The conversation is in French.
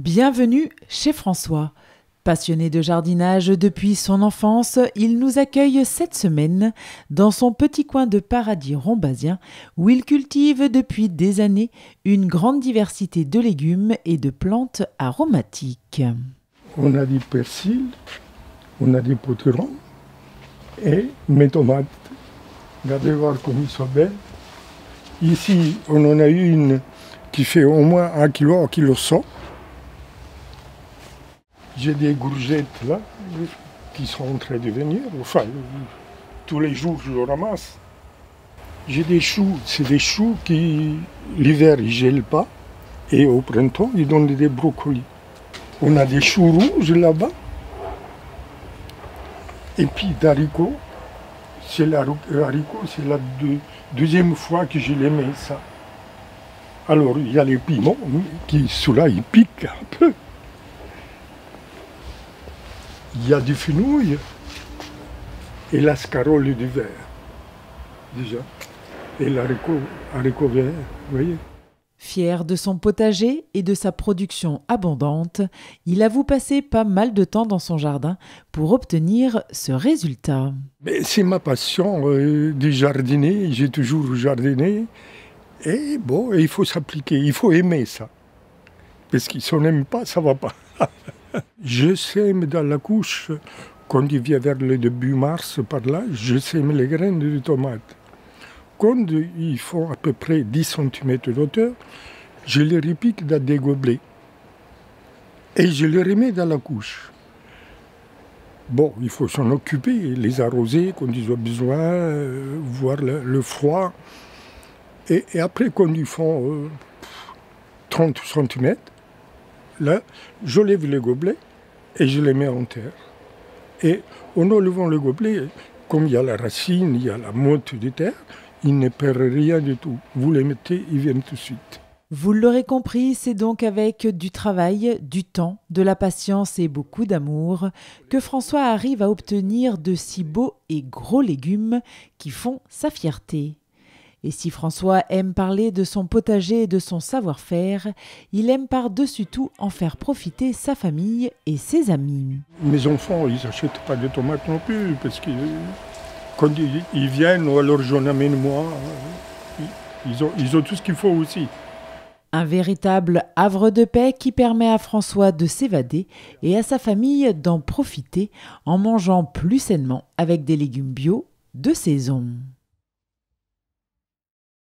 Bienvenue chez François. Passionné de jardinage depuis son enfance, il nous accueille cette semaine dans son petit coin de paradis rombasien où il cultive depuis des années une grande diversité de légumes et de plantes aromatiques. On a du persil, on a des potiron et mes tomates. Regardez voir comme ils sont belles. Ici, on en a une qui fait au moins 1 kg, 1,1 kg. J'ai des courgettes là qui sont en train de venir. Enfin, tous les jours je le ramasse. J'ai des choux, c'est des choux qui l'hiver ils ne gèlent pas et au printemps ils donnent des brocolis. On a des choux rouges là-bas. Et puis d'haricots, c'est la deuxième fois que je les mets ça. Alors il y a les piments qui, ceux-là, ils piquent un peu. Il y a du fenouil et la scarole d'hiver, déjà. Et l'haricot vert, vous voyez. Fier de son potager et de sa production abondante, il avoue passer pas mal de temps dans son jardin pour obtenir ce résultat. C'est ma passion de jardiner, j'ai toujours jardiné. Et bon, il faut s'appliquer, il faut aimer ça. Parce que si on n'aime pas, ça ne va pas. Je sème dans la couche, quand il vient vers le début mars, par là, je sème les graines de tomates. Quand ils font à peu près 10 cm d'hauteur, je les repique dans des gobelets. Et je les remets dans la couche. Bon, il faut s'en occuper, les arroser quand ils ont besoin, voir le froid. Et après, quand ils font 30 cm, là, je lève les gobelets et je les mets en terre. Et en enlevant le gobelet, comme il y a la racine, il y a la motte de terre, ils ne perdent rien du tout. Vous les mettez, ils viennent tout de suite. Vous l'aurez compris, c'est donc avec du travail, du temps, de la patience et beaucoup d'amour que François arrive à obtenir de si beaux et gros légumes qui font sa fierté. Et si François aime parler de son potager et de son savoir-faire, il aime par-dessus tout en faire profiter sa famille et ses amis. Mes enfants, ils n'achètent pas de tomates non plus, parce que quand ils viennent, ou alors j'en amène moi, ils ont tout ce qu'il faut aussi. Un véritable havre de paix qui permet à François de s'évader et à sa famille d'en profiter en mangeant plus sainement avec des légumes bio de saison.